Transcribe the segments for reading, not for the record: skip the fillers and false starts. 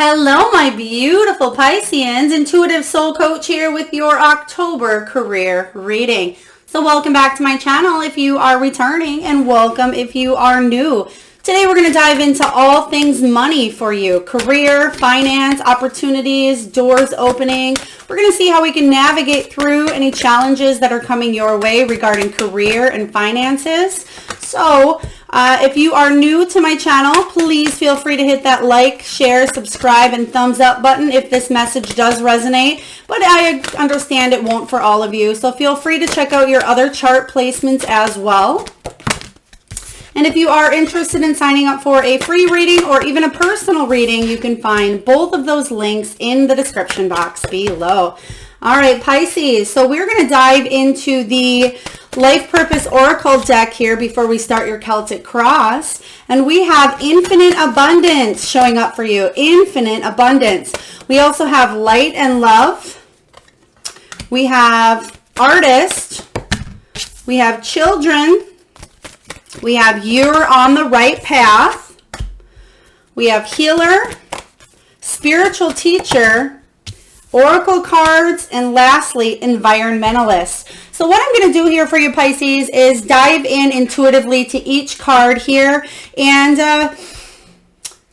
Hello, my beautiful Pisceans. Intuitive Soul Coach here with your October career reading. So welcome back to my channel if you are returning, and welcome if you are new. Today we're going to dive into all things money for you. Career, finance, opportunities, doors opening. We're going to see how we can navigate through any challenges that are coming your way regarding career and finances. So if you are new to my channel, please feel free to hit that like, share, subscribe, and thumbs up button if this message does resonate. But I understand it won't for all of you. So feel free to check out your other chart placements as well. And if you are interested in signing up for a free reading or even a personal reading, you can find both of those links in the description box below. All right, Pisces. So we're going to dive into the Life Purpose Oracle deck here before we start your Celtic Cross. And we have infinite abundance showing up for you. Infinite abundance. We also have light and love. We have artist. We have children. We have you're on the right path. We have healer, spiritual teacher, oracle cards, and lastly, environmentalist. So what I'm going to do here for you, Pisces, is dive in intuitively to each card here and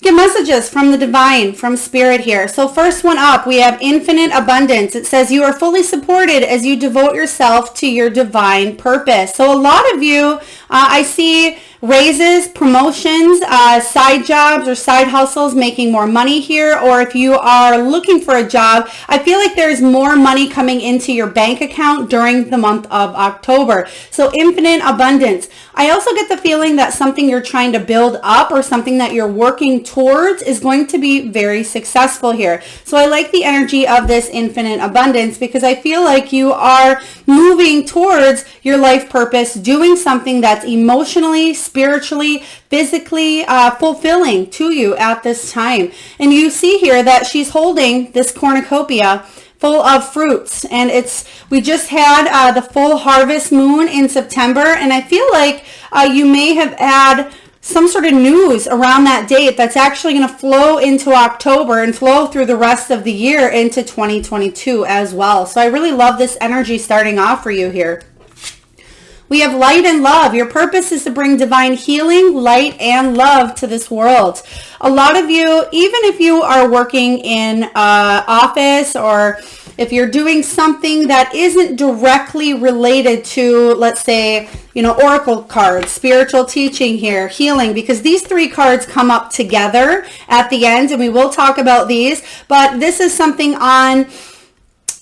get messages from the divine, from spirit here. So first one up, we have infinite abundance. It says you are fully supported as you devote yourself to your divine purpose. So a lot of you, I see raises, promotions, side jobs or side hustles, making more money here. Or if you are looking for a job, I feel like there's more money coming into your bank account during the month of October. So infinite abundance. I also get the feeling that something you're trying to build up or something that you're working towards is going to be very successful here. So I like the energy of this infinite abundance because I feel like you are moving towards your life purpose, doing something that's emotionally, spiritually, physically fulfilling to you at this time. And you see here that she's holding this cornucopia full of fruits, and we just had the full harvest moon in September, and I feel like you may have had some sort of news around that date that's actually going to flow into October and flow through the rest of the year into 2022 as well. So I really love this energy starting off for you here. We have light and love. Your purpose is to bring divine healing, light, and love to this world. A lot of you, even if you are working in office or if you're doing something that isn't directly related to, let's say, oracle cards, spiritual teaching here, healing, because these three cards come up together at the end, and we will talk about these, but this is something on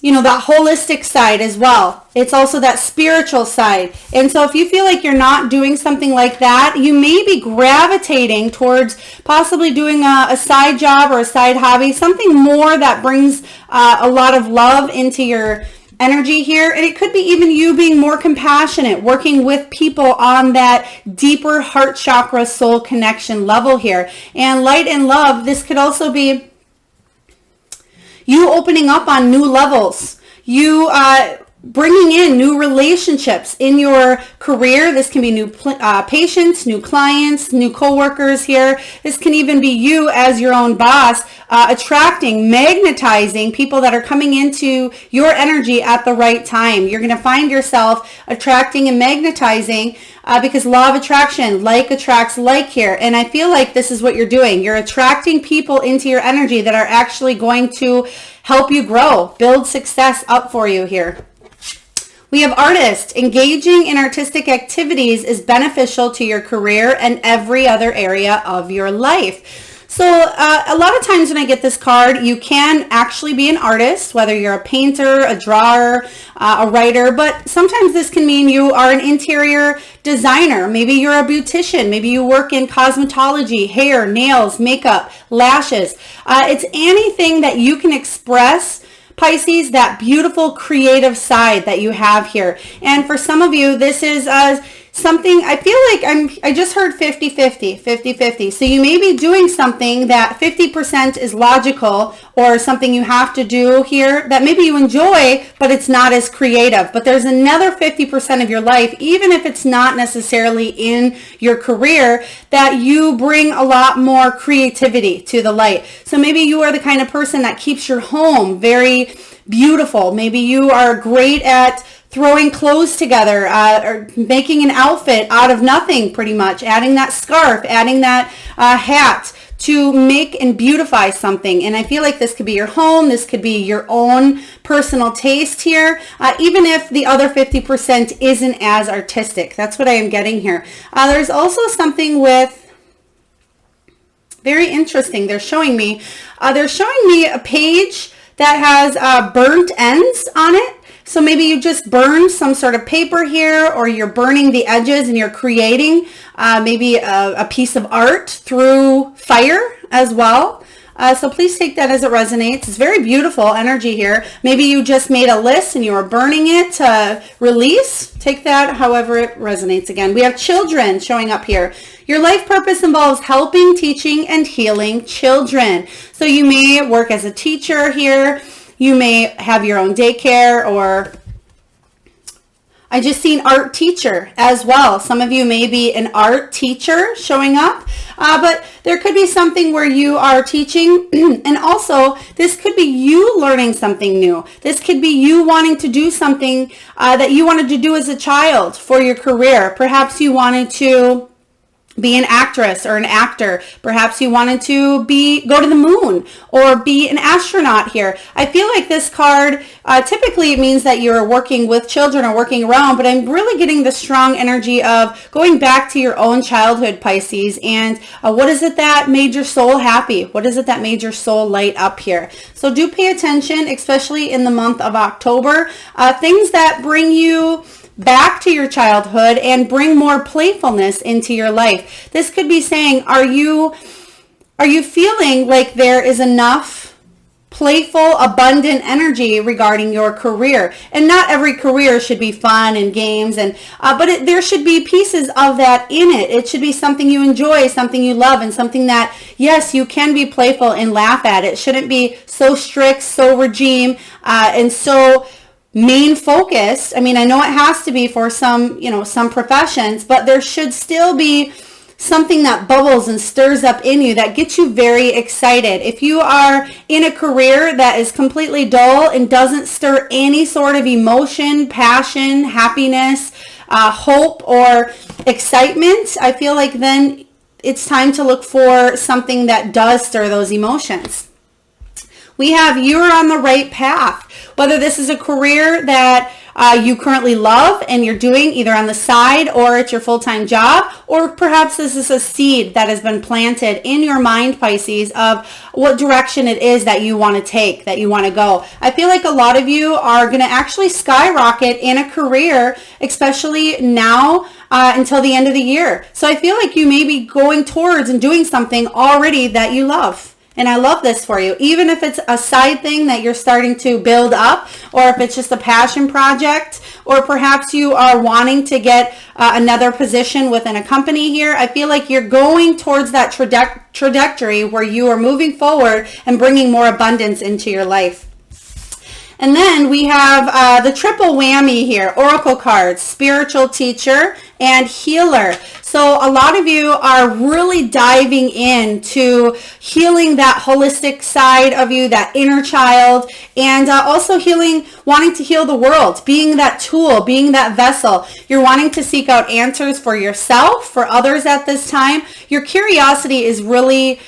that holistic side as well. It's also that spiritual side. And so if you feel like you're not doing something like that, you may be gravitating towards possibly doing a side job or a side hobby, something more that brings a lot of love into your energy here. And it could be even you being more compassionate, working with people on that deeper heart chakra soul connection level here. And light and love, this could also be you opening up on new levels, you bringing in new relationships in your career. This can be new patients, new clients, new coworkers here. This can even be you as your own boss, attracting, magnetizing people that are coming into your energy at the right time. You're going to find yourself attracting and magnetizing because law of attraction, like attracts like here. And I feel like this is what you're doing. You're attracting people into your energy that are actually going to help you grow, build success up for you here. We have artists. Engaging in artistic activities is beneficial to your career and every other area of your life. So a lot of times when I get this card, you can actually be an artist, whether you're a painter, a drawer, a writer, but sometimes this can mean you are an interior designer. Maybe you're a beautician. Maybe you work in cosmetology, hair, nails, makeup, lashes. It's anything that you can express, Pisces, that beautiful creative side that you have here. And for some of you, this is something, I feel like I just heard 50-50. So you may be doing something that 50% is logical, or something you have to do here that maybe you enjoy, but it's not as creative. But there's another 50% of your life, even if it's not necessarily in your career, that you bring a lot more creativity to the light. So maybe you are the kind of person that keeps your home very beautiful. Maybe you are great at throwing clothes together, or making an outfit out of nothing, pretty much, adding that scarf, adding that hat to make and beautify something. And I feel like this could be your home, this could be your own personal taste here, even if the other 50% isn't as artistic. That's what I am getting here. There's also something with, very interesting, they're showing me a page that has burnt ends on it. So maybe you just burned some sort of paper here, or you're burning the edges and you're creating maybe a piece of art through fire as well. So please take that as it resonates. It's very beautiful energy here. Maybe you just made a list and you were burning it to release. Take that however it resonates. Again, we have children showing up here. Your life purpose involves helping, teaching, and healing children. So you may work as a teacher here. You may have your own daycare, or I just seen art teacher as well. Some of you may be an art teacher showing up, but there could be something where you are teaching, and also this could be you learning something new. This could be you wanting to do something that you wanted to do as a child for your career. Perhaps you wanted to be an actress or an actor. Perhaps you wanted to go to the moon or be an astronaut here. I feel like this card, typically it means that you're working with children or working around, but I'm really getting the strong energy of going back to your own childhood, Pisces, and what is it that made your soul happy? What is it that made your soul light up here? So do pay attention, especially in the month of October, things that bring you back to your childhood and bring more playfulness into your life. This could be saying, are you feeling like there is enough playful, abundant energy regarding your career? And not every career should be fun and games, and but there should be pieces of that in it. It should be something you enjoy, something you love, and something that, yes, you can be playful and laugh at. It shouldn't be so strict, so regime, and so main focus. I mean, I know it has to be for some, some professions, but there should still be something that bubbles and stirs up in you that gets you very excited. If you are in a career that is completely dull and doesn't stir any sort of emotion, passion, happiness, hope, or excitement, I feel like then it's time to look for something that does stir those emotions. We have you're on the right path. Whether this is a career that you currently love and you're doing either on the side or it's your full-time job, or perhaps this is a seed that has been planted in your mind, Pisces, of what direction it is that you want to take, that you want to go. I feel like a lot of you are going to actually skyrocket in a career, especially now until the end of the year. So I feel like you may be going towards and doing something already that you love. And I love this for you. Even if it's a side thing that you're starting to build up, or if it's just a passion project, or perhaps you are wanting to get another position within a company here, I feel like you're going towards that trajectory where you are moving forward and bringing more abundance into your life. And then we have the triple whammy here, oracle cards, spiritual teacher and healer. So a lot of you are really diving into healing that holistic side of you, that inner child, and also wanting to heal the world, being that tool, being that vessel. You're wanting to seek out answers for yourself, for others at this time. Your curiosity is really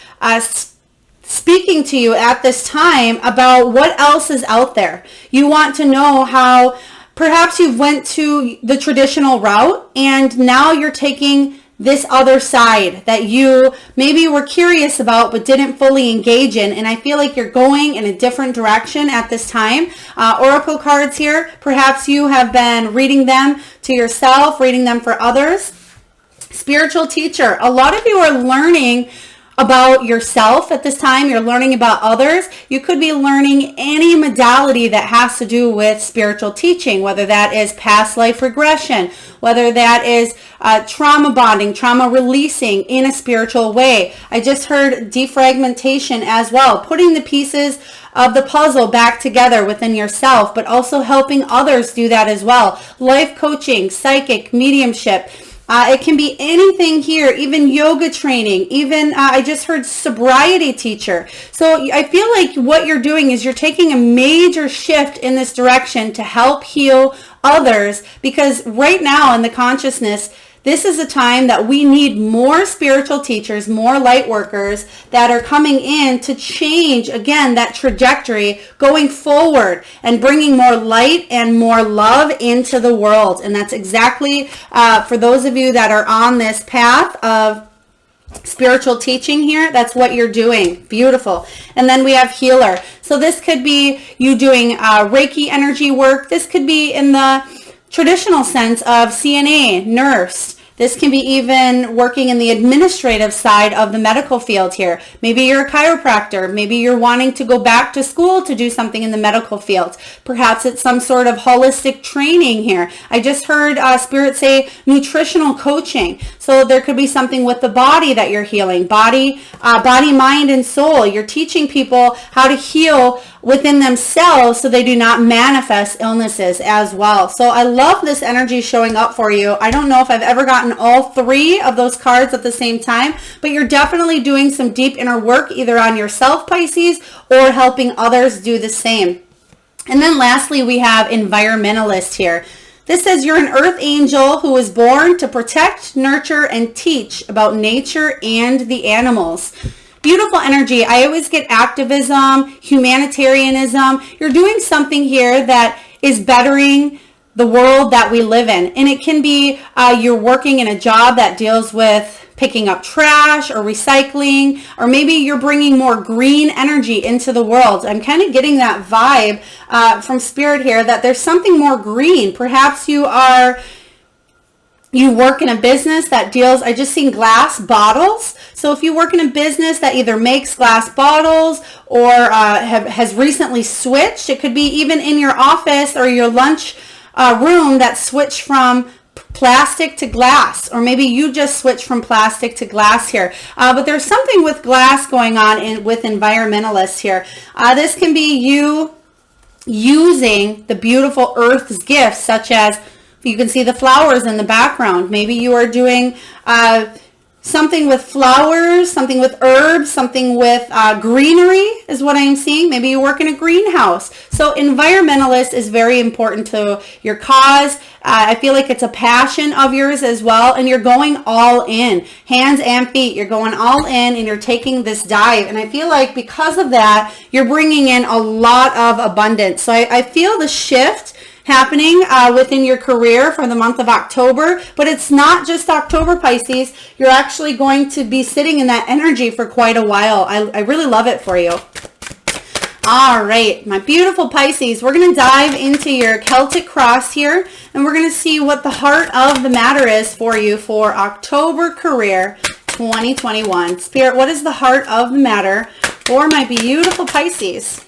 speaking to you at this time about what else is out there. You want to know how perhaps you went to the traditional route and now you're taking this other side that you maybe were curious about but didn't fully engage in, and I feel like you're going in a different direction at this time. Oracle cards here, perhaps you have been reading them to yourself, reading them for others. Spiritual teacher, a lot of you are learning about yourself at this time. You're learning about others. You could be learning any modality that has to do with spiritual teaching, whether that is past life regression, whether that is trauma bonding, trauma releasing in a spiritual way. I just heard defragmentation as well, putting the pieces of the puzzle back together within yourself, but also helping others do that as well. Life coaching, psychic, mediumship. It can be anything here, even yoga training, even I just heard sobriety teacher. So I feel like what you're doing is you're taking a major shift in this direction to help heal others, because right now in the consciousness, this is a time that we need more spiritual teachers, more light workers that are coming in to change, again, that trajectory going forward and bringing more light and more love into the world. And that's exactly for those of you that are on this path of spiritual teaching here, that's what you're doing. Beautiful. And then we have healer. So this could be you doing Reiki energy work. This could be in the traditional sense of CNA, nurse. This can be even working in the administrative side of the medical field here. Maybe you're a chiropractor. Maybe you're wanting to go back to school to do something in the medical field. Perhaps it's some sort of holistic training here. I just heard Spirit say nutritional coaching. So there could be something with the body that you're healing. Body, mind, and soul. You're teaching people how to heal within themselves so they do not manifest illnesses as well. So I love this energy showing up for you. I don't know if I've ever gotten all three of those cards at the same time, but you're definitely doing some deep inner work either on yourself, Pisces, or helping others do the same. And then lastly, we have environmentalist here. This says you're an earth angel who was born to protect, nurture, and teach about nature and the animals. Beautiful energy. I always get activism, humanitarianism. You're doing something here that is bettering the world that we live in. And it can be you're working in a job that deals with picking up trash or recycling, or maybe you're bringing more green energy into the world. I'm kind of getting that vibe from Spirit here that there's something more green. Perhaps you work in a business that deals, I just seen glass bottles. So if you work in a business that either makes glass bottles or has recently switched, it could be even in your office or your lunch room that switched from plastic to glass, or maybe you just switched from plastic to glass here. But there's something with glass going on with environmentalists here. This can be you using the beautiful earth's gifts, such as you can see the flowers in the background. Maybe you are doing something with flowers, something with herbs, something with greenery is what I'm seeing. Maybe you work in a greenhouse. So environmentalist is very important to your cause. I feel like it's a passion of yours as well, and you're going all in, hands and feet. You're going all in and you're taking this dive. And I feel like because of that, you're bringing in a lot of abundance. So I feel the shift happening within your career for the month of October, but it's not just October, Pisces. You're actually going to be sitting in that energy for quite a while. I really love it for you. All right, my beautiful Pisces, we're going to dive into your Celtic cross here, and we're going to see what the heart of the matter is for you for October career 2021. Spirit, what is the heart of the matter for my beautiful Pisces?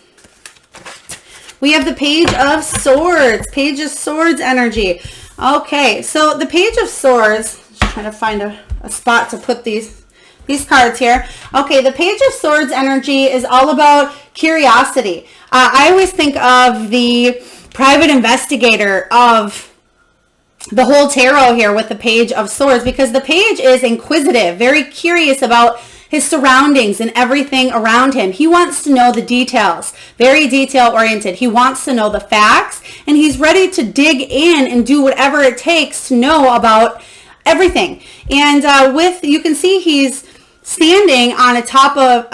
We have the Page of Swords. Page of Swords energy. Okay, so the Page of Swords, just trying to find a spot to put these cards here. Okay, the Page of Swords energy is all about curiosity. I always think of the private investigator of the whole tarot here with the Page of Swords, because the page is inquisitive, very curious about his surroundings and everything around him. He wants to know the details, very detail oriented. He wants to know the facts, and he's ready to dig in and do whatever it takes to know about everything. And you can see he's standing on top of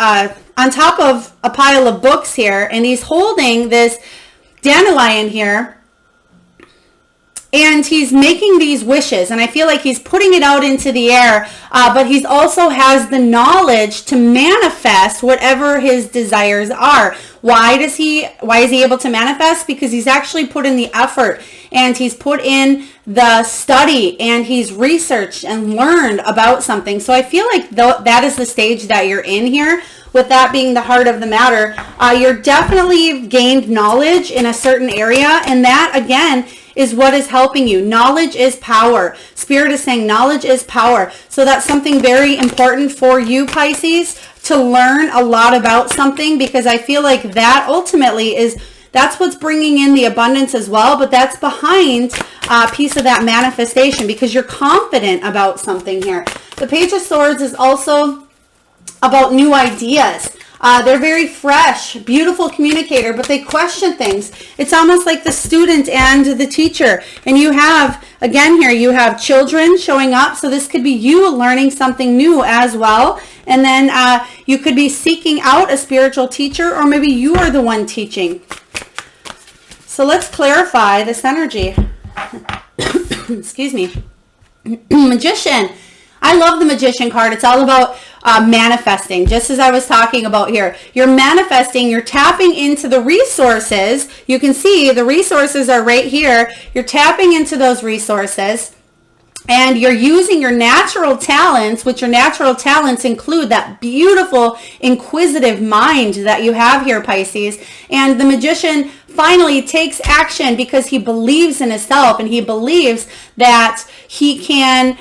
a pile of books here, and he's holding this dandelion here. And he's making these wishes, and I feel like he's putting it out into the air, but he's also has the knowledge to manifest whatever his desires are. Why is he able to manifest? Because he's actually put in the effort, and he's put in the study, and he's researched and learned about something. So I feel like that is the stage that you're in here. With that being the heart of the matter, you're definitely gained knowledge in a certain area, and that again is what is helping you. Knowledge is power. Spirit is saying knowledge is power. So that's something very important for you, Pisces, to learn a lot about something, because I feel like that ultimately that's what's bringing in the abundance as well, but that's behind a piece of that manifestation, because you're confident about something here. The Page of Swords is also about new ideas. They're very fresh, beautiful communicator, but they question things. It's almost like the student and the teacher. And you have, again here, you have children showing up. So this could be you learning something new as well. And then you could be seeking out a spiritual teacher, or maybe you are the one teaching. So let's clarify this energy. Excuse me. Magician. I love the Magician card. It's all about manifesting, just as I was talking about here. You're manifesting, you're tapping into the resources. You can see the resources are right here. You're tapping into those resources, and you're using your natural talents, which your natural talents include that beautiful, inquisitive mind that you have here, Pisces. And the Magician finally takes action because he believes in himself, and he believes that he can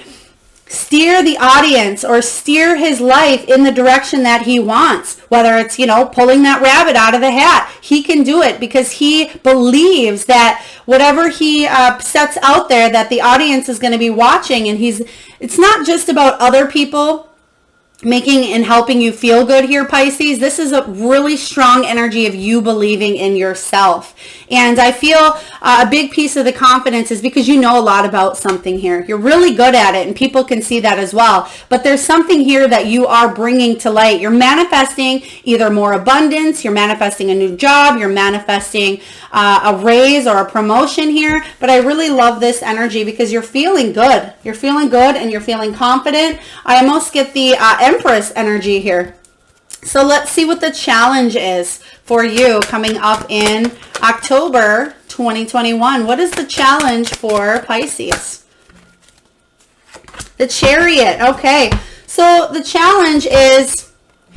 steer the audience or steer his life in the direction that he wants. Whether it's, pulling that rabbit out of the hat, he can do it because he believes that whatever he sets out there, that the audience is going to be watching. And it's not just about other people making and helping you feel good here, Pisces. This is a really strong energy of you believing in yourself. And I feel a big piece of the confidence is because you know a lot about something here. You're really good at it, and people can see that as well. But there's something here that you are bringing to light. You're manifesting either more abundance, you're manifesting a new job, you're manifesting a raise or a promotion here. But I really love this energy because you're feeling good. You're feeling good and you're feeling confident. I almost get the Empress energy here. So let's see what the challenge is for you coming up in October 2021. What is the challenge for Pisces? The Chariot. Okay. So the challenge is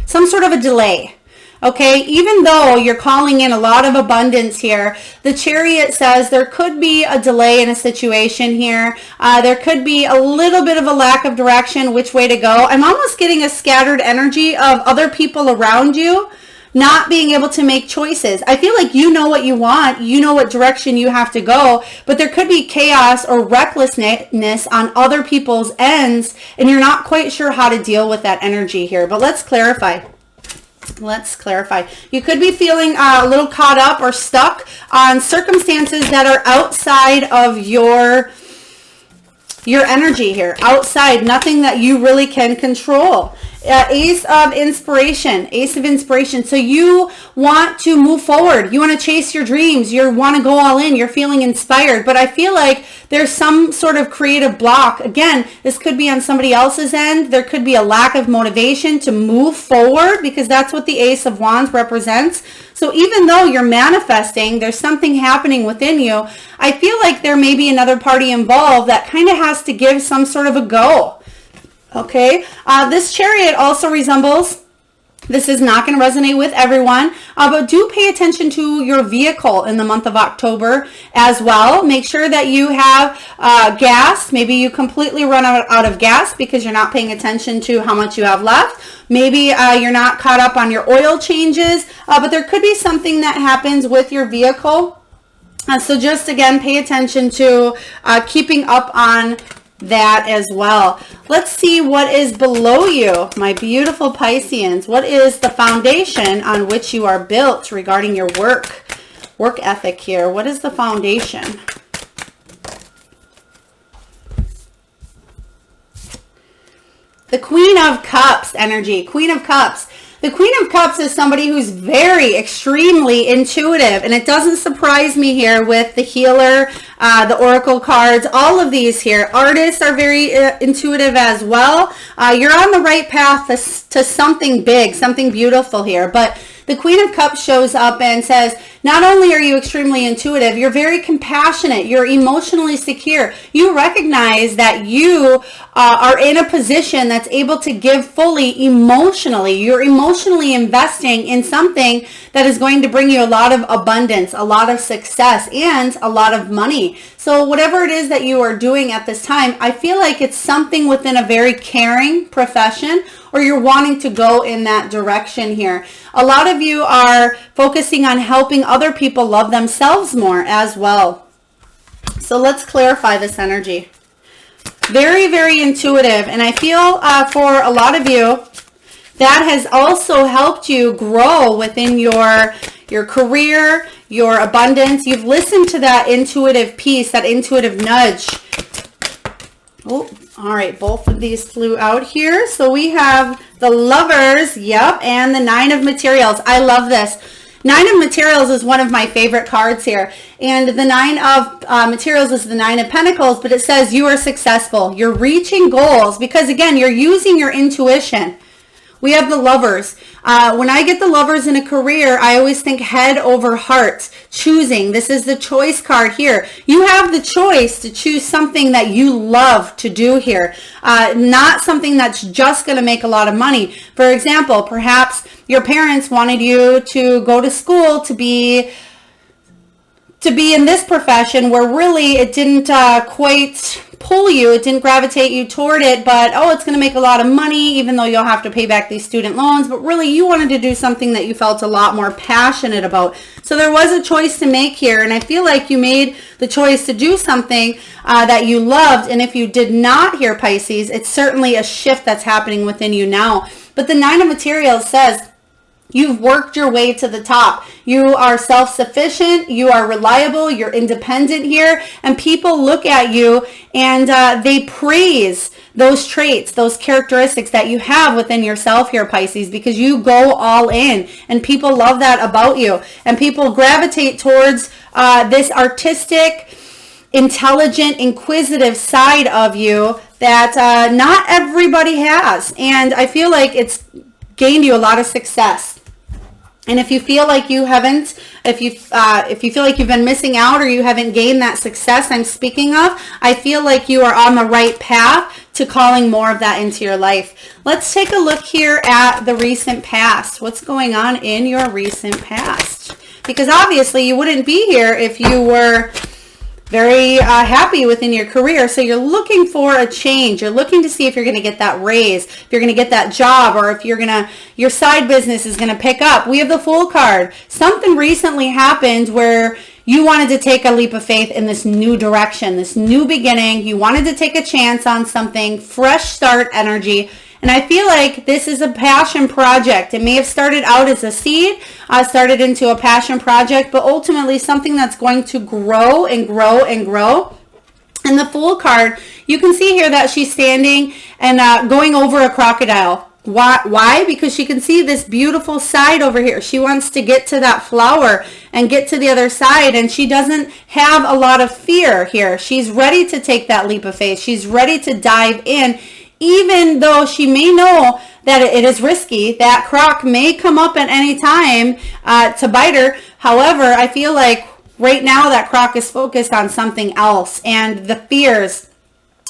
some sort of a delay. Okay, even though you're calling in a lot of abundance here, the Chariot says there could be a delay in a situation here. There could be a little bit of a lack of direction, which way to go. I'm almost getting a scattered energy of other people around you not being able to make choices. I feel like you know what you want, you know what direction you have to go, but there could be chaos or recklessness on other people's ends, and you're not quite sure how to deal with that energy here. But let's clarify. Let's clarify. You could be feeling a little caught up or stuck on circumstances that are outside of your energy here. Outside, nothing that you really can control. Ace of Inspiration. Ace of Inspiration. So you want to move forward. You want to chase your dreams. You want to go all in. You're feeling inspired. But I feel like there's some sort of creative block. Again, this could be on somebody else's end. There could be a lack of motivation to move forward because that's what the Ace of Wands represents. So even though you're manifesting, there's something happening within you. I feel like there may be another party involved that kind of has to give some sort of a go. Okay, this Chariot also resembles, this is not going to resonate with everyone, but do pay attention to your vehicle in the month of October as well. Make sure that you have gas. Maybe you completely run out of gas because you're not paying attention to how much you have left. Maybe you're not caught up on your oil changes, but there could be something that happens with your vehicle. So just again, pay attention to keeping up on that as well. Let's see what is below you, my beautiful Pisceans. What is the foundation on which you are built regarding your work ethic here? What is the foundation? The Queen of Cups energy. Queen of Cups. The Queen of Cups is somebody who's very extremely intuitive, and it doesn't surprise me here with the Healer, the Oracle cards, all of these here. Artists are very intuitive as well. You're on the right path to something big, something beautiful here, but The Queen of Cups shows up and says, not only are you extremely intuitive, you're very compassionate, you're emotionally secure. You recognize that you are in a position that's able to give fully emotionally. You're emotionally investing in something that is going to bring you a lot of abundance, a lot of success, and a lot of money. So whatever it is that you are doing at this time, I feel like it's something within a very caring profession, or you're wanting to go in that direction here. A lot of you are focusing on helping other people love themselves more as well. So let's clarify this energy. Very, very intuitive. And I feel for a lot of you, that has also helped you grow within your career, your abundance. You've listened to that intuitive piece, that intuitive nudge. Oh, all right, both of these flew out here. So we have the Lovers, yep, and the Nine of Materials. I love this. Nine of Materials is one of my favorite cards here. And the Nine of Materials is the Nine of Pentacles, but it says you are successful. You're reaching goals because, again, you're using your intuition. We have the Lovers. When I get the Lovers in a career, I always think head over heart, choosing. This is the choice card here. You have the choice to choose something that you love to do here, not something that's just going to make a lot of money. For example, perhaps your parents wanted you to go to school to be in this profession where really it didn't quite pull you, it didn't gravitate you toward it, but oh, it's going to make a lot of money even though you'll have to pay back these student loans, but really you wanted to do something that you felt a lot more passionate about. So there was a choice to make here, and I feel like you made the choice to do something that you loved. And if you did not here, Pisces, it's certainly a shift that's happening within you now. But the Nine of Materials says you've worked your way to the top. You are self-sufficient, you are reliable, you're independent here, and people look at you and they praise those traits, those characteristics that you have within yourself here, Pisces, because you go all in, and people love that about you. And people gravitate towards this artistic, intelligent, inquisitive side of you that not everybody has. And I feel like it's gained you a lot of success. And if you feel like you haven't, if you feel like you've been missing out or you haven't gained that success I'm speaking of, I feel like you are on the right path to calling more of that into your life. Let's take a look here at the recent past. What's going on in your recent past? Because obviously you wouldn't be here if you were very happy within your career. So you're looking for a change. You're looking to see if you're going to get that raise, if you're going to get that job, or if your side business is going to pick up. We have the Fool card. Something recently happened where you wanted to take a leap of faith in this new direction, this new beginning. You wanted to take a chance on something, fresh start energy. And I feel like this is a passion project. It may have started out as a seed, started into a passion project, but ultimately something that's going to grow and grow and grow. And the Fool card, you can see here that she's standing and going over a crocodile. Why? Because she can see this beautiful side over here. She wants to get to that flower and get to the other side, and she doesn't have a lot of fear here. She's ready to take that leap of faith. She's ready to dive in. Even though she may know that it is risky, that croc may come up at any time to bite her. However, I feel like right now that croc is focused on something else, and the fears.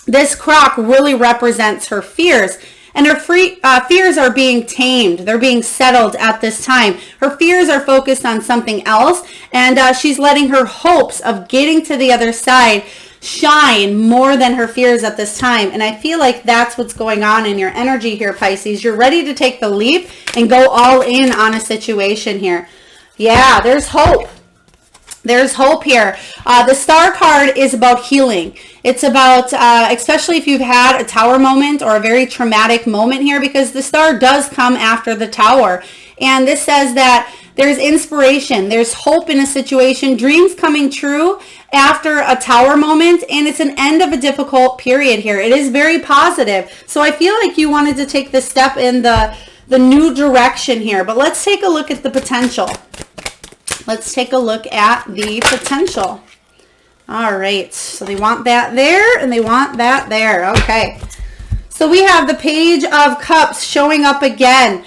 This croc really represents her fears, and her fears are being tamed. They're being settled at this time. Her fears are focused on something else, and she's letting her hopes of getting to the other side shine more than her fears at this time. And I feel like that's what's going on in your energy here, Pisces. You're ready to take the leap and go all in on a situation here. Yeah, there's hope. There's hope here. The Star card is about healing. It's about, especially if you've had a Tower moment or a very traumatic moment here, because the Star does come after the Tower. And this says that there's inspiration, there's hope in a situation, dreams coming true after a Tower moment, and it's an end of a difficult period here. It is very positive. So I feel like you wanted to take this step in the new direction here. But let's take a look at the potential. Let's take a look at the potential. All right, so they want that there and they want that there. Okay. So So we have the Page of Cups showing up again.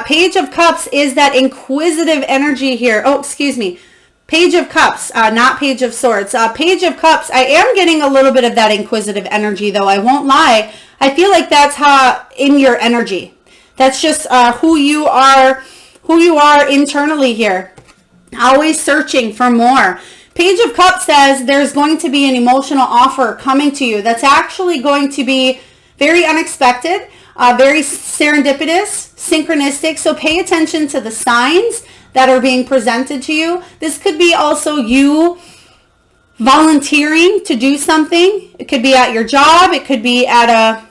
Page of Cups is that inquisitive energy here. Oh, excuse me. Page of Cups, not Page of Swords. Page of Cups, I am getting a little bit of that inquisitive energy, though. I won't lie. I feel like that's how in your energy. That's just who you are internally here. Always searching for more. Page of Cups says there's going to be an emotional offer coming to you that's actually going to be very unexpected, very serendipitous, synchronistic. So pay attention to the signs that are being presented to you. This could be also you volunteering to do something. It could be at your job. It could be at a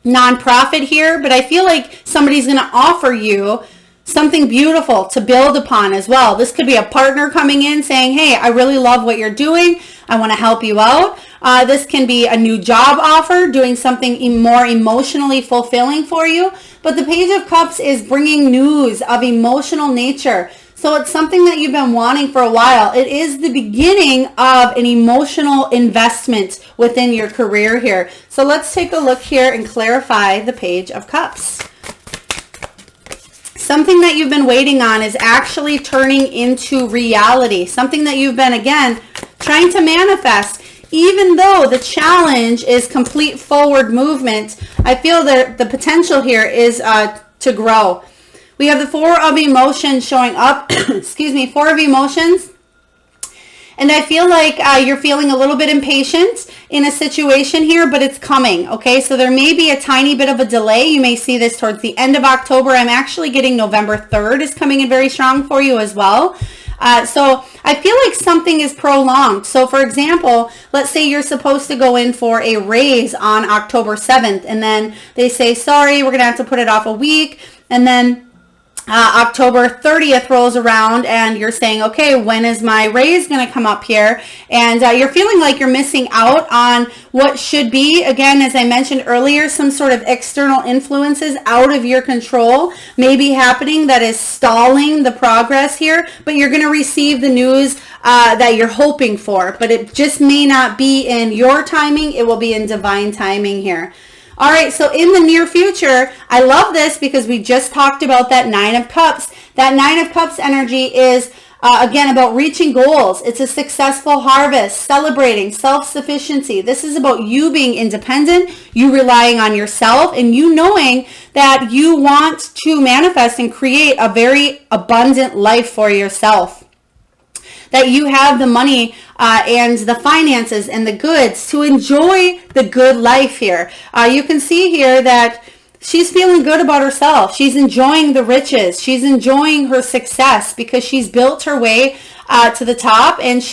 nonprofit here. But I feel like somebody's going to offer you something beautiful to build upon as well. This could be a partner coming in saying, hey, I really love what you're doing. I want to help you out. This can be a new job offer, doing something more emotionally fulfilling for you. But the Page of Cups is bringing news of emotional nature. So it's something that you've been wanting for a while. It is the beginning of an emotional investment within your career here. So let's take a look here and clarify the Page of Cups. Something that you've been waiting on is actually turning into reality. Something that you've been, again, trying to manifest. Even though the challenge is complete forward movement, I feel that the potential here is to grow. We have the Four of Emotions showing up. Excuse me, Four of Emotions. And I feel like you're feeling a little bit impatient in a situation here, but it's coming, okay? So there may be a tiny bit of a delay. You may see this towards the end of October. I'm actually getting November 3rd is coming in very strong for you as well. So I feel like something is prolonged. So for example, let's say you're supposed to go in for a raise on October 7th, and then they say, sorry, we're going to have to put it off a week. And then October 30th rolls around and you're saying, okay, when is my raise going to come up here? And you're feeling like you're missing out on what should be, again, as I mentioned earlier, some sort of external influences out of your control may be happening that is stalling the progress here, but you're going to receive the news that you're hoping for, but it just may not be in your timing. It will be in divine timing here. All right, so in the near future, I love this because we just talked about that Nine of Cups. That Nine of Cups energy is, again, about reaching goals. It's a successful harvest, celebrating self-sufficiency. This is about you being independent, you relying on yourself, and you knowing that you want to manifest and create a very abundant life for yourself. That you have the money and the finances and the goods to enjoy the good life here. You can see here that she's feeling good about herself. She's enjoying the riches. She's enjoying her success because she's built her way to the top, and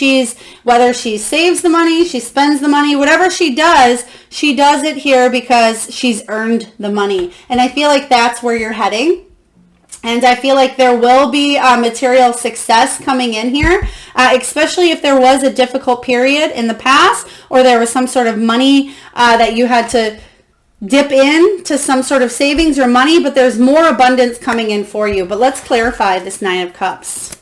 whether she saves the money, she spends the money, whatever she does it here because she's earned the money. And I feel like that's where you're heading. And I feel like there will be material success coming in here, especially if there was a difficult period in the past, or there was some sort of money that you had to dip in to some sort of savings or money, but there's more abundance coming in for you. But let's clarify this Nine of Cups.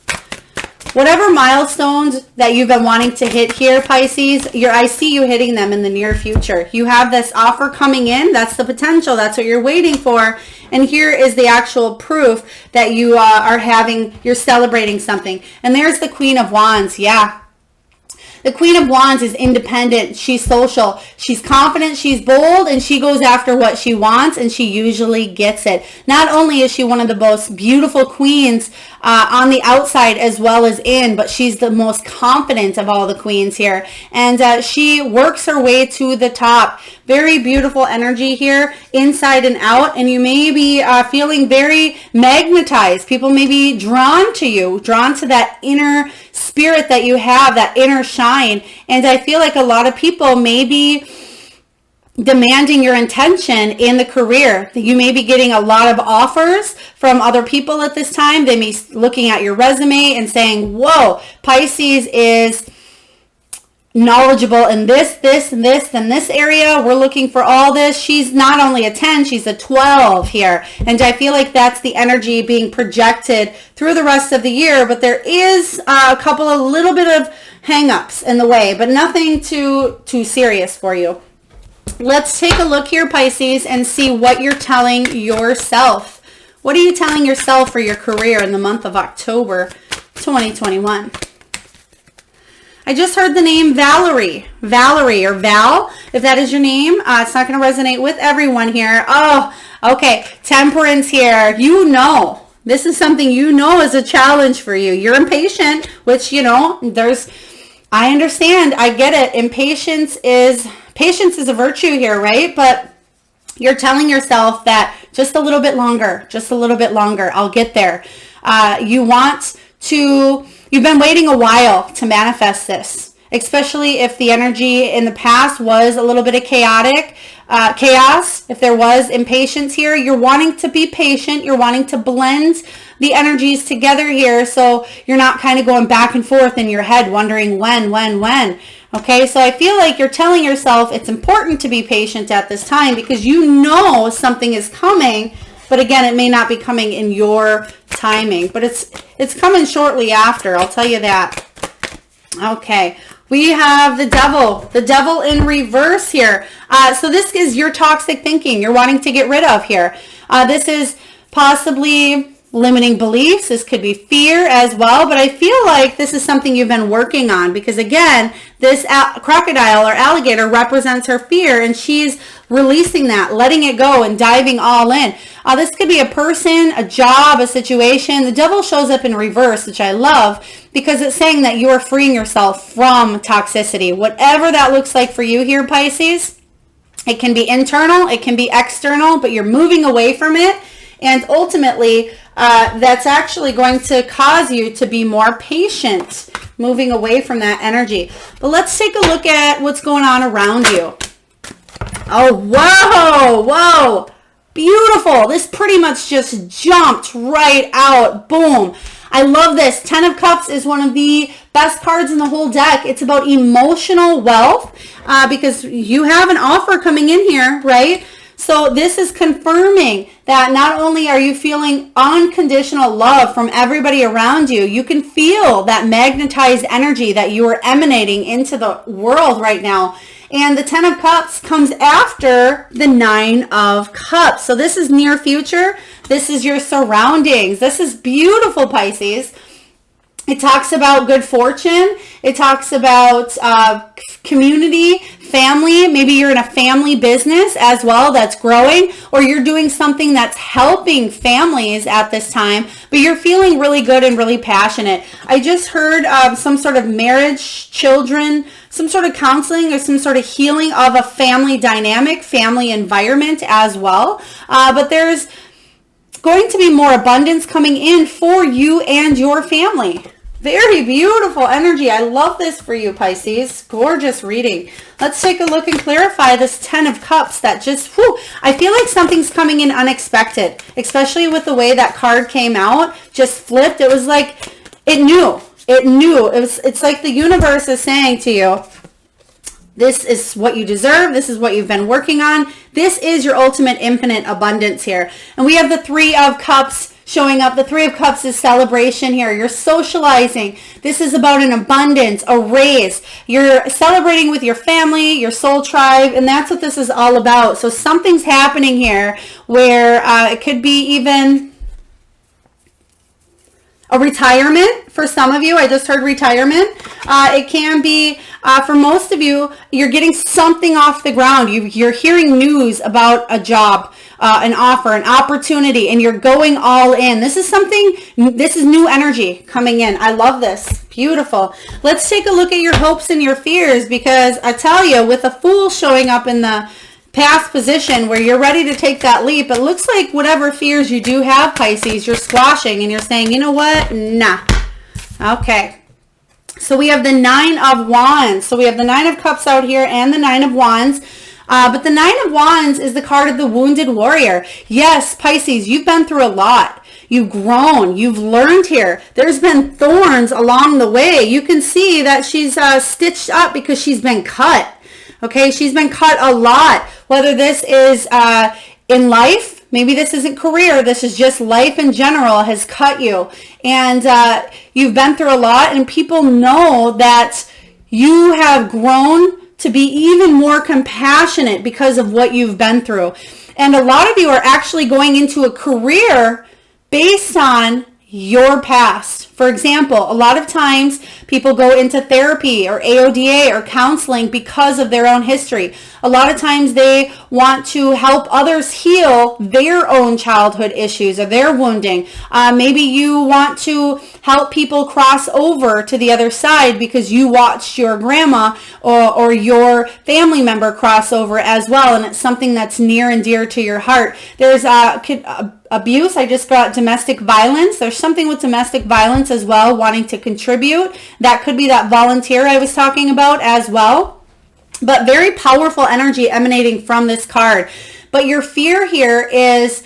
Whatever milestones that you've been wanting to hit here, Pisces, I see you hitting them in the near future. You have this offer coming in. That's the potential. That's what you're waiting for. And here is the actual proof that you you're celebrating something. And there's the Queen of Wands. Yeah. The Queen of Wands is independent. She's social. She's confident. She's bold. And she goes after what she wants. And she usually gets it. Not only is she one of the most beautiful queens on the outside as well as in, but she's the most confident of all the queens here. And she works her way to the top. Very beautiful energy here, inside and out. And you may be feeling very magnetized. People may be drawn to you, drawn to that inner spirit that you have, that inner shine. And I feel like a lot of people may be demanding your attention in the career. You may be getting a lot of offers from other people at this time. They may be looking at your resume and saying, whoa, Pisces is knowledgeable in this, and this area. We're looking for all this. She's not only a 10, she's a 12 here. And I feel like that's the energy being projected through the rest of the year. But there is a couple of little bit of hang-ups in the way, but nothing too serious for you. Let's take a look here, Pisces, and see what you're telling yourself. What are you telling yourself for your career in the month of October 2021? I just heard the name Valerie. Valerie or Val, if that is your name. It's not going to resonate with everyone here. Oh, okay. Temperance here. You know, this is something you know is a challenge for you. You're impatient, which, you know, I understand. I get it. Patience is a virtue here, right? But you're telling yourself that just a little bit longer, I'll get there. You've been waiting a while to manifest this, especially if the energy in the past was a little bit of chaos. If there was impatience here, you're wanting to be patient. You're wanting to blend the energies together here, so you're not kind of going back and forth in your head wondering when. Okay, so I feel like you're telling yourself it's important to be patient at this time because you know something is coming, but again, it may not be coming in your timing, but it's coming shortly after, I'll tell you that. Okay, we have the devil in reverse here. So this is your toxic thinking you're wanting to get rid of here. This is possibly limiting beliefs. This could be fear as well, but I feel like this is something you've been working on because again, this crocodile or alligator represents her fear and she's releasing that, letting it go and diving all in. This could be a person, a job, a situation. The devil shows up in reverse, which I love because it's saying that you are freeing yourself from toxicity. Whatever that looks like for you here, Pisces, it can be internal, it can be external, but you're moving away from it. And ultimately, that's actually going to cause you to be more patient, moving away from that energy. But let's take a look at what's going on around you. Oh, whoa, beautiful. This pretty much just jumped right out. Boom. I love this. 10 of Cups is one of the best cards in the whole deck. It's about emotional wealth because you have an offer coming in here, right? So this is confirming that not only are you feeling unconditional love from everybody around you, you can feel that magnetized energy that you are emanating into the world right now. And the 10 of Cups comes after the 9 of Cups. So this is near future. This is your surroundings. This is beautiful, Pisces. It talks about good fortune. It talks about community, family. Maybe you're in a family business as well that's growing, or you're doing something that's helping families at this time, but you're feeling really good and really passionate. I just heard some sort of marriage, children, some sort of counseling or some sort of healing of a family dynamic, family environment as well. But there's going to be more abundance coming in for you and your family. Very beautiful energy. I love this for you, Pisces. Gorgeous reading. Let's take a look and clarify this 10 of Cups that just, I feel like something's coming in unexpected, especially with the way that card came out, just flipped. It was like, it knew. It's like the universe is saying to you, this is what you deserve. This is what you've been working on. This is your ultimate infinite abundance here. And we have the 3 of Cups showing up. The 3 of Cups is celebration here. You're socializing. This is about an abundance, a raise. You're celebrating with your family, your soul tribe, and that's what this is all about. So something's happening here where it could be even a retirement for some of you. I just heard retirement. It can be, for most of you, you're getting something off the ground. You're hearing news about a job, an offer, an opportunity, and you're going all in. This is new energy coming in. I love this. Beautiful. Let's take a look at your hopes and your fears, because I tell you, with a Fool showing up in the past position where you're ready to take that leap, it looks like whatever fears you do have, Pisces, you're squashing and you're saying, you know what? Nah. Okay. So we have the 9 of Wands. So we have the 9 of Cups out here and the 9 of Wands. But the 9 of Wands is the card of the wounded warrior. Yes, Pisces, you've been through a lot. You've grown. You've learned here. There's been thorns along the way. You can see that she's stitched up because she's been cut. Okay, she's been cut a lot. Whether this is in life, maybe this isn't career, this is just life in general has cut you. And you've been through a lot, and people know that you have grown to be even more compassionate because of what you've been through. And a lot of you are actually going into a career based on your past. For example, a lot of times people go into therapy or AODA or counseling because of their own history. A lot of times they want to help others heal their own childhood issues or their wounding. Maybe you want to help people cross over to the other side because you watched your grandma or your family member cross over as well, and it's something that's near and dear to your heart. There's abuse. I just got domestic violence. There's something with domestic violence as well, wanting to contribute. That could be that volunteer I was talking about as well. But very powerful energy emanating from this card. But your fear here is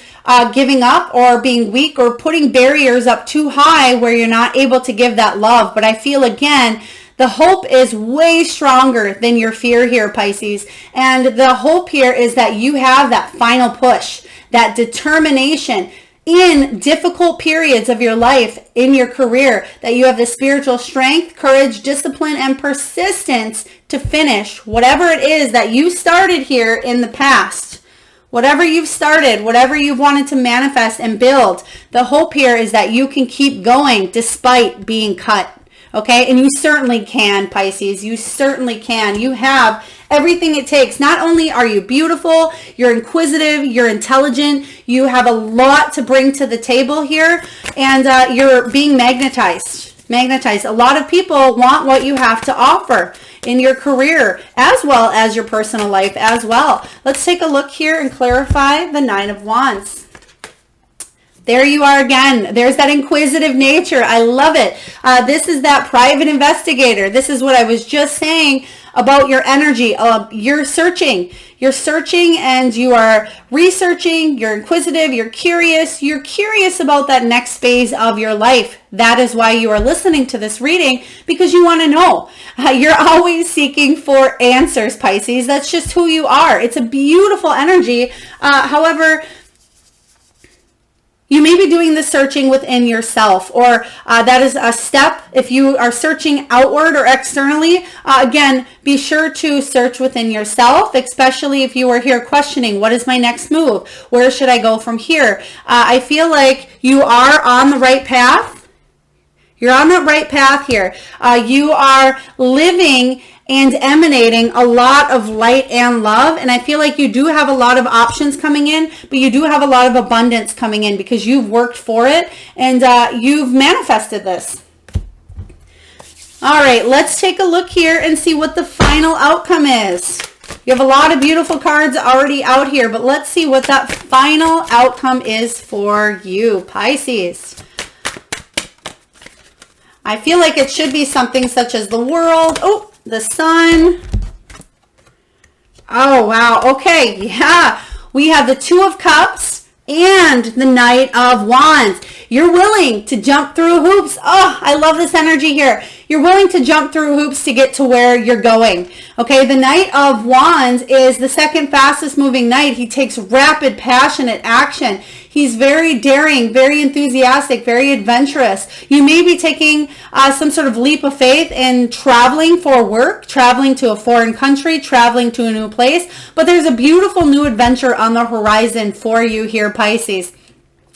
giving up or being weak or putting barriers up too high where you're not able to give that love. But I feel, again, the hope is way stronger than your fear here, Pisces. And the hope here is that you have that final push, that determination in difficult periods of your life, in your career, that you have the spiritual strength, courage, discipline, and persistence to finish whatever it is that you started here in the past. Whatever you've started, whatever you've wanted to manifest and build, the hope here is that you can keep going despite being cut. Okay, and you certainly can, Pisces. You certainly can. You have everything it takes. Not only are you beautiful, you're inquisitive, you're intelligent, you have a lot to bring to the table here, and you're being magnetized. A lot of people want what you have to offer in your career as well as your personal life as well. Let's take a look here and clarify the Nine of Wands. There you are again. There's that inquisitive nature. I love it. This is that private investigator. This is what I was just saying about your energy. You're searching. You're searching and you are researching. You're inquisitive. You're curious. You're curious about that next phase of your life. That is why you are listening to this reading, because you want to know. You're always seeking for answers, Pisces. That's just who you are. It's a beautiful energy. However, you may be doing the searching within yourself, or that is a step. If you are searching outward or externally, again, be sure to search within yourself, especially if you are here questioning, what is my next move? Where should I go from here? I feel like you are on the right path. You're on the right path here. You are living and emanating a lot of light and love. And I feel like you do have a lot of options coming in, but you do have a lot of abundance coming in because you've worked for it and you've manifested this. All right, let's take a look here and see what the final outcome is. You have a lot of beautiful cards already out here, but let's see what that final outcome is for you, Pisces. I feel like it should be something such as the World. Oh, the Sun. Oh, wow. Okay. Yeah. We have the Two of Cups and the Knight of Wands. You're willing to jump through hoops. Oh, I love this energy here. You're willing to jump through hoops to get to where you're going. Okay, the Knight of Wands is the second fastest moving knight. He takes rapid, passionate action. He's very daring, very enthusiastic, very adventurous. You may be taking some sort of leap of faith in traveling for work, traveling to a foreign country, traveling to a new place. But there's a beautiful new adventure on the horizon for you here, Pisces.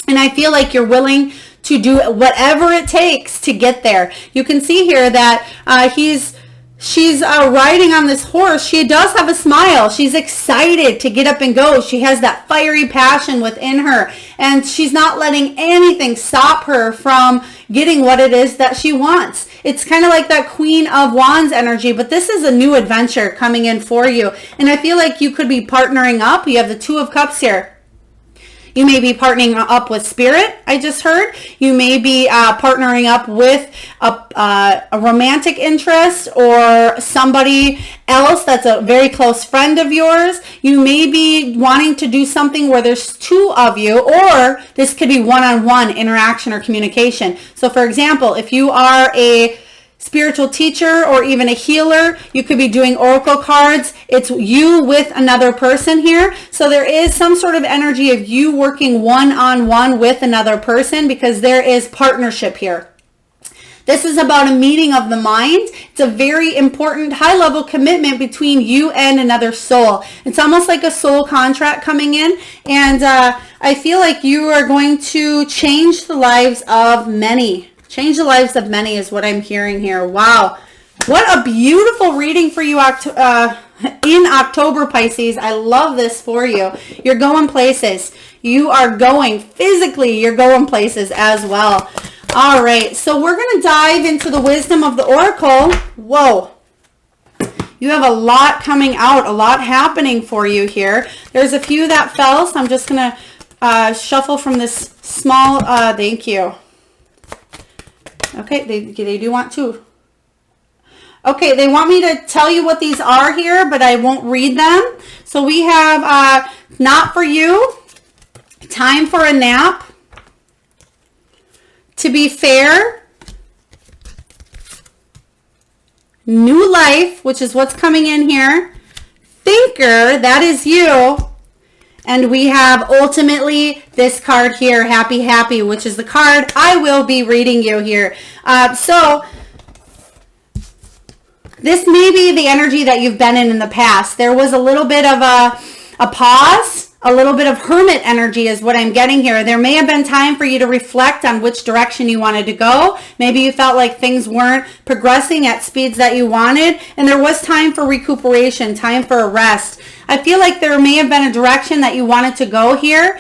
And I feel like you're willing to do whatever it takes to get there. You can see here that she's riding on this horse. She does have a smile. She's excited to get up and go. She has that fiery passion within her, and she's not letting anything stop her from getting what it is that she wants. It's kind of like that Queen of Wands energy, but this is a new adventure coming in for you. And I feel like you could be partnering up. You have the Two of Cups here. You may be partnering up with Spirit, I just heard. You may be partnering up with a romantic interest or somebody else that's a very close friend of yours. You may be wanting to do something where there's two of you, or this could be one-on-one interaction or communication. So for example, if you are a spiritual teacher or even a healer, you could be doing oracle cards. It's you with another person here. So there is some sort of energy of you working one-on-one with another person because there is partnership here. This is about a meeting of the mind. It's a very important high-level commitment between you and another soul. It's almost like a soul contract coming in, and I feel like you are going to change the lives of many. Change the lives of many is what I'm hearing here. Wow. What a beautiful reading for you in October, Pisces. I love this for you. You're going places. You are going physically. You're going places as well. All right. So we're going to dive into the wisdom of the Oracle. Whoa. You have a lot coming out, a lot happening for you here. There's a few that fell, so I'm just going to shuffle from this small, thank you. Okay, they do want to. Okay, they want me to tell you what these are here, but I won't read them. So we have not for you, time for a nap, to be fair, new life, which is what's coming in here, thinker, that is you, and we have ultimately this card here, happy, happy, which is the card I will be reading you here. So this may be the energy that you've been in the past. There was a little bit of a pause, a little bit of hermit energy is what I'm getting here. There may have been time for you to reflect on which direction you wanted to go. Maybe you felt like things weren't progressing at speeds that you wanted, and there was time for recuperation, time for a rest. I feel like there may have been a direction that you wanted to go here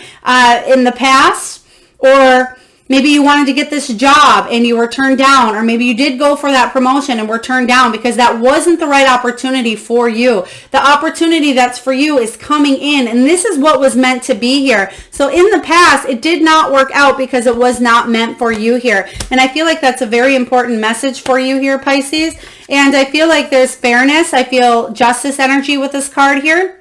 in the past, or maybe you wanted to get this job and you were turned down, or maybe you did go for that promotion and were turned down because that wasn't the right opportunity for you. The opportunity that's for you is coming in, and this is what was meant to be here. So in the past, it did not work out because it was not meant for you here. And I feel like that's a very important message for you here, Pisces. And I feel like there's fairness. I feel justice energy with this card here.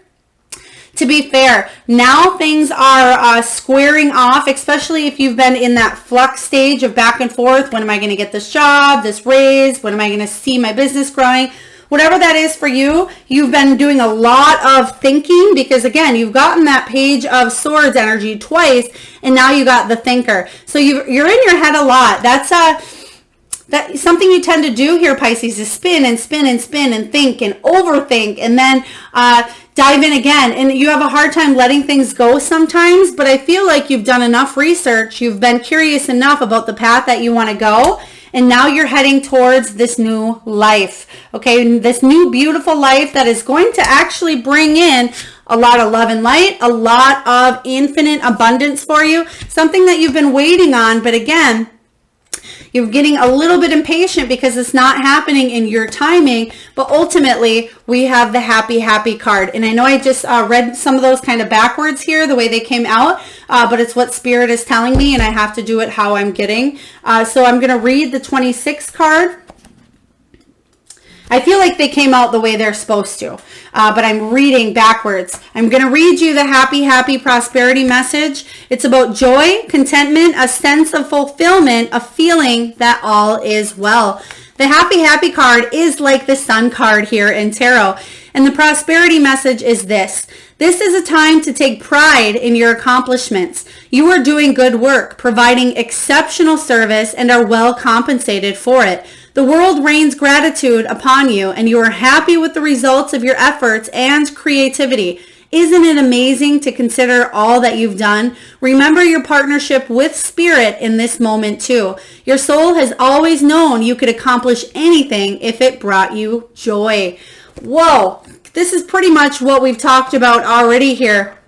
To be fair, now things are squaring off, especially if you've been in that flux stage of back and forth. When am I going to get this job, this raise? When am I going to see my business growing? Whatever that is for you, you've been doing a lot of thinking because, again, you've gotten that Page of Swords energy twice, and now you got the Thinker. So you're in your head a lot. That's something you tend to do here, Pisces, is spin and spin and spin and think and overthink, and then dive in again. And you have a hard time letting things go sometimes, but I feel like you've done enough research. You've been curious enough about the path that you want to go. And now you're heading towards this new life. Okay, this new beautiful life that is going to actually bring in a lot of love and light, a lot of infinite abundance for you. Something that you've been waiting on, but again, you're getting a little bit impatient because it's not happening in your timing, but ultimately we have the happy, happy card. And I know I just read some of those kind of backwards here, the way they came out, but it's what Spirit is telling me, and I have to do it how I'm getting. So I'm going to read the 26 card. I feel like they came out the way they're supposed to, but I'm reading backwards. I'm going to read you the happy, happy prosperity message. It's about joy, contentment, a sense of fulfillment, a feeling that all is well. The happy, happy card is like the sun card here in tarot. And the prosperity message is this. This is a time to take pride in your accomplishments. You are doing good work, providing exceptional service, and are well compensated for it. The world rains gratitude upon you, and you are happy with the results of your efforts and creativity. Isn't it amazing to consider all that you've done? Remember your partnership with Spirit in this moment too. Your soul has always known you could accomplish anything if it brought you joy. Whoa, this is pretty much what we've talked about already here.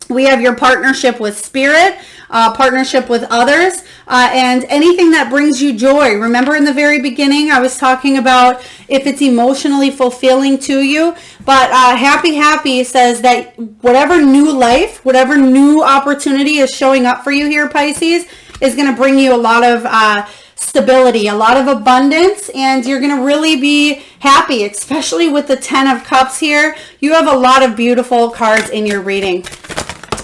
We have your partnership with Spirit, partnership with others, and anything that brings you joy. Remember in the very beginning, I was talking about if it's emotionally fulfilling to you, but Happy Happy says that whatever new life, whatever new opportunity is showing up for you here, Pisces, is going to bring you a lot of stability, a lot of abundance, and you're going to really be happy, especially with the 10 of Cups here. You have a lot of beautiful cards in your reading.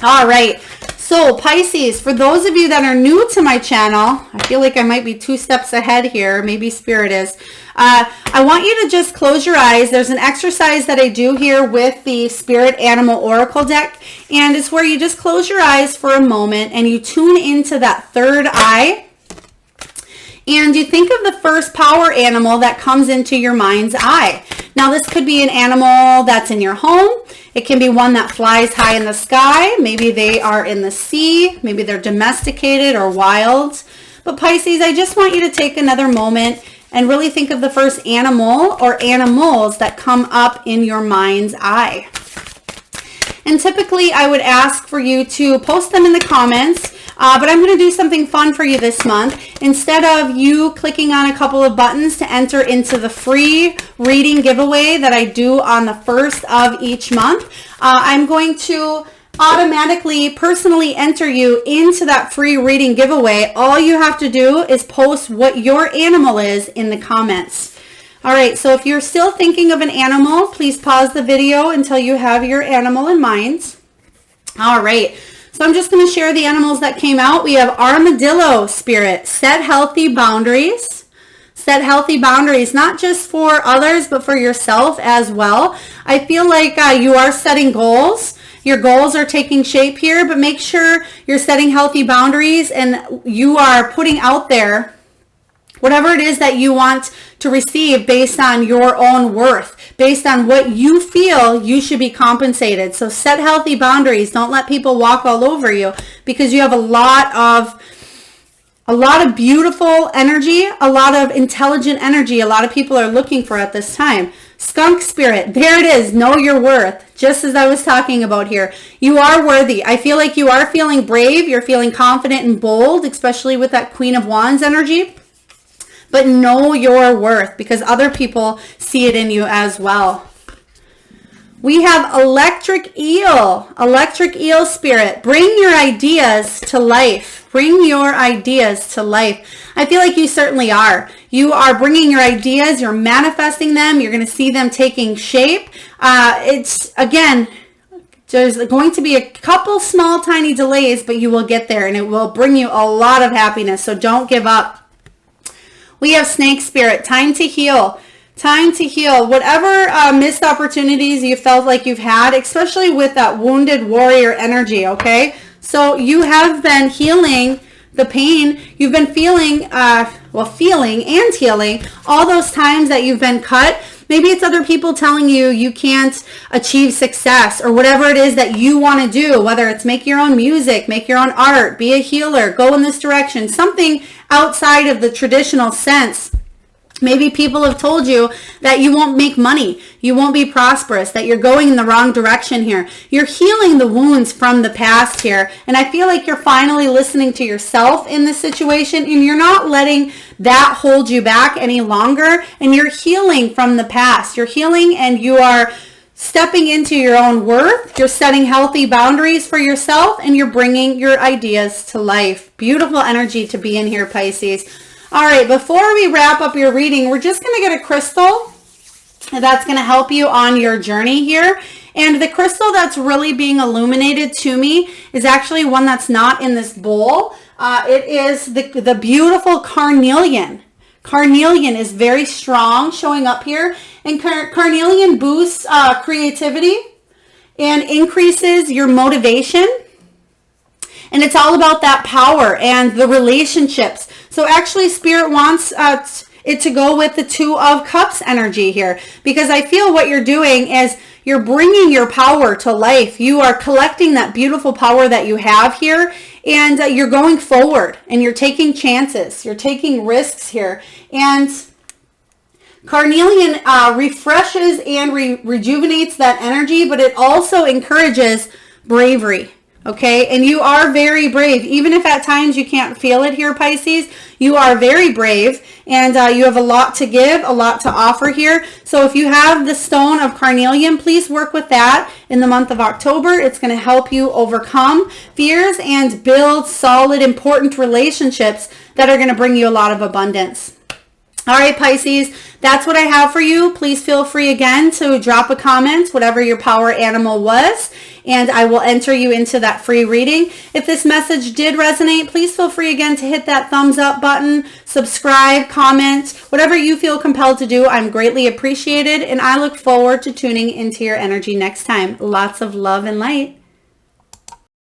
All right, so Pisces, for those of you that are new to my channel, I feel like I might be 2 steps ahead here, maybe Spirit is. I want you to just close your eyes. There's an exercise that I do here with the Spirit Animal Oracle deck, and it's where you just close your eyes for a moment and you tune into that third eye. and you think of the first power animal that comes into your mind's eye. Now, this could be an animal that's in your home. It can be one that flies high in the sky. Maybe they are in the sea. Maybe they're domesticated or wild. But Pisces, I just want you to take another moment and really think of the first animal or animals that come up in your mind's eye. And typically I would ask for you to post them in the comments, but I'm going to do something fun for you this month. Instead of you clicking on a couple of buttons to enter into the free reading giveaway that I do on the 1st of each month, I'm going to automatically personally enter you into that free reading giveaway. All you have to do is post what your animal is in the comments. All right, so if you're still thinking of an animal, please pause the video until you have your animal in mind. All right, so I'm just going to share the animals that came out. We have Armadillo Spirit. Set healthy boundaries. Set healthy boundaries, not just for others, but for yourself as well. I feel like you are setting goals. Your goals are taking shape here, but make sure you're setting healthy boundaries and you are putting out there whatever it is that you want to receive based on your own worth, based on what you feel you should be compensated. So set healthy boundaries. Don't let people walk all over you, because you have a lot of beautiful energy, a lot of intelligent energy a lot of people are looking for at this time. Skunk Spirit, there it is. Know your worth, just as I was talking about here. You are worthy. I feel like you are feeling brave. You're feeling confident and bold, especially with that Queen of Wands energy. But know your worth, because other people see it in you as well. We have Electric Eel. Electric Eel Spirit. Bring your ideas to life. Bring your ideas to life. I feel like you certainly are. You are bringing your ideas. You're manifesting them. You're going to see them taking shape. It's, again, there's going to be a couple small, tiny delays, but you will get there, and it will bring you a lot of happiness. So don't give up. We have Snake Spirit. Time to heal. Time to heal. Whatever missed opportunities you felt like you've had, especially with that wounded warrior energy, okay? So you have been healing the pain. You've been feeling and healing all those times that you've been cut. Maybe it's other people telling you you can't achieve success, or whatever it is that you want to do, whether it's make your own music, make your own art, be a healer, go in this direction, something outside of the traditional sense. Maybe people have told you that you won't make money, you won't be prosperous, that you're going in the wrong direction here. You're healing the wounds from the past here, and I feel like you're finally listening to yourself in this situation, and you're not letting that hold you back any longer, and you're healing from the past. You're healing, and you are stepping into your own worth. You're setting healthy boundaries for yourself, and you're bringing your ideas to life. Beautiful energy to be in here, Pisces. All right, before we wrap up your reading, we're just going to get a crystal that's going to help you on your journey here. And the crystal that's really being illuminated to me is actually one that's not in this bowl. It is the beautiful carnelian. Carnelian is very strong, showing up here. And carnelian boosts creativity and increases your motivation. And it's all about that power and the relationships. So actually, Spirit wants it to go with the Two of Cups energy here, because I feel what you're doing is you're bringing your power to life. You are collecting that beautiful power that you have here, and you're going forward, and you're taking chances. You're taking risks here. And carnelian refreshes and rejuvenates that energy, but it also encourages bravery. Okay, and you are very brave. Even if at times you can't feel it here, Pisces, you are very brave, and you have a lot to give, a lot to offer here. So if you have the stone of carnelian, please work with that in the month of October. It's going to help you overcome fears and build solid, important relationships that are going to bring you a lot of abundance. All right, Pisces, that's what I have for you. Please feel free again to drop a comment, whatever your power animal was, and I will enter you into that free reading. If this message did resonate, please feel free again to hit that thumbs up button, subscribe, comment, whatever you feel compelled to do. I'm greatly appreciated, and I look forward to tuning into your energy next time. Lots of love and light.